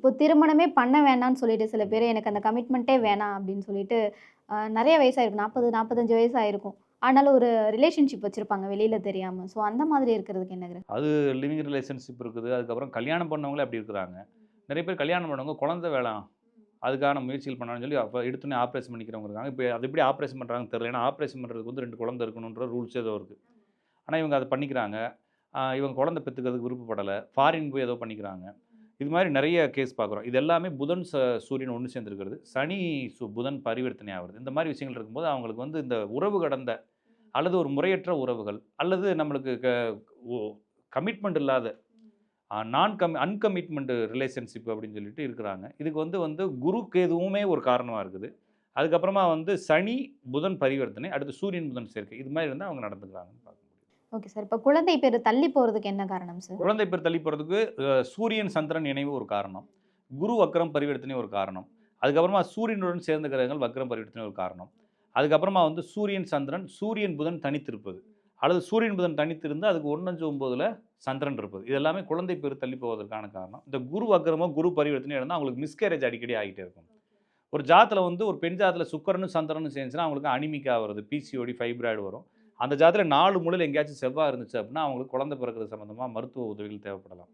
இப்போ திருமணமே பண்ண வேணான்னு சொல்லிட்டு சில பேர் எனக்கு அந்த கமிட்மெண்ட்டே வேணாம் அப்படின்னு சொல்லிட்டு நெறைய வயசாயிருக்கும். 40, 45 வயசு ஆயிருக்கும். ஆனாலும் ஒரு ரிலேஷன்ஷிப் வச்சிருப்பாங்க வெளியில தெரியாம. ஸோ அந்த மாதிரி இருக்கிறதுக்கு என்ன அது லிவிங் ரிலேஷன்ஷிப் இருக்குது. அதுக்கப்புறம் கல்யாணம் பண்ணவங்களே அப்படி இருக்கிறாங்க. நெறைய பேர் கல்யாணம் பண்ணவங்க குழந்தை வேணாம். அதுக்கான முயற்சிகள் பண்ணலாம்னு சொல்லி அப்ப எடுத்தோனே ஆப்ரேஷன் பண்ணிக்கிறவங்க இருக்காங்க. இப்ப அது எப்படி ஆப்ரேஷன் பண்றாங்கன்னு தெரியல. ஏன்னா ஆப்ரேஷன் பண்றதுக்கு வந்து 2 குழந்தை இருக்கணுன்ற ரூல்ஸ் ஏதோ இருக்கு. ஆனா இவங்க அத பண்ணிக்கிறாங்க. இவங்க குழந்தை பெத்துக்கிறதுக்கு விருப்பப்படல. ஃபாரின் போய் ஏதோ பண்ணிக்கிறாங்க. இது மாரி நெறைய கேஸ் பார்க்குறோம். இது எல்லாமே புதன், சூரியன் ஒண்ணு சேர்ந்திருக்கிறது. சனி, புதன் பரிவர்த்தனை ஆவுறது. இந்த மாரி விஷயங்கள் இருக்கும்போது அவங்களுக்கு வந்து இந்த உறவு கடந்த அல்லது ஒரு முறையற்ற உறவுகள் அல்லது நம்மளுக்கு ஒ கமிட்மெண்ட் இல்லாத அன்கமிட்மெண்ட் ரிலேஷன்ஷிப் அப்படின்னு சொல்லிட்டு இருக்கிறாங்க. இதுக்கு வந்து வந்து குரு, கேதுவுமே ஒரு காரணமா இருக்குது. அதுக்கப்புறமா வந்து சனி, புதன் பரிவர்த்தனை, அடுத்து சூரியன், புதன் சேர்க்கை. இது மாரி இருந்தா அவங்க நடந்துக்கிறாங்கன்னு பார்க்க முடியும். Okay sir. இப்ப குழந்தை பேரு தள்ளி போறதுக்கு என்ன காரணம் சார்? குழந்தை பேர் தள்ளி போறதுக்கு சூரியன், சந்திரன் இணைவு ஒரு காரணம். குரு வக்ரம் பரிவர்த்தனை ஒரு காரணம். அதுக்கப்புறமா சூரியனுடன் சேர்ந்த கிரகங்கள் வக்ரம் பரிவர்த்தனை ஒரு காரணம். அதுக்கப்புறமா வந்து சூரியன், சந்திரன், சூரியன், புதன் தனித்திருப்பது. அல்லது சூரியன், புதன் தனித்திருந்து அதுக்கு 1, 5, 9ல சந்திரன் இருப்பது. இது எல்லாமே குழந்தை பேர் தள்ளி போவதற்கான காரணம். இந்த குரு வக்ரமோ, குரு பரிவர்த்தனையோ இருந்தா அவங்களுக்கு மிஸ்கேரேஜ் அடிக்கடி ஆகிட்டே இருக்கும். ஒரு ஜாதத்துல வந்து ஒரு பெண் ஜாதத்துல சுக்கிரனும், சந்திரனும் சேர்ந்துச்சுன்னா அவங்களுக்கு அனிமிக்கா வருது. பிசிஓடி, ஃபைப்ராய்டு வரும். அந்த ஜாதத்துல 4 மூலையில எங்கேயாச்சும் செவ்வாய் இருந்துச்சு அப்படின்னா, அவங்களுக்கு குழந்தை பிறக்கிறது சம்மந்தமா மருத்துவ உதவிகள் தேவைப்படலாம்.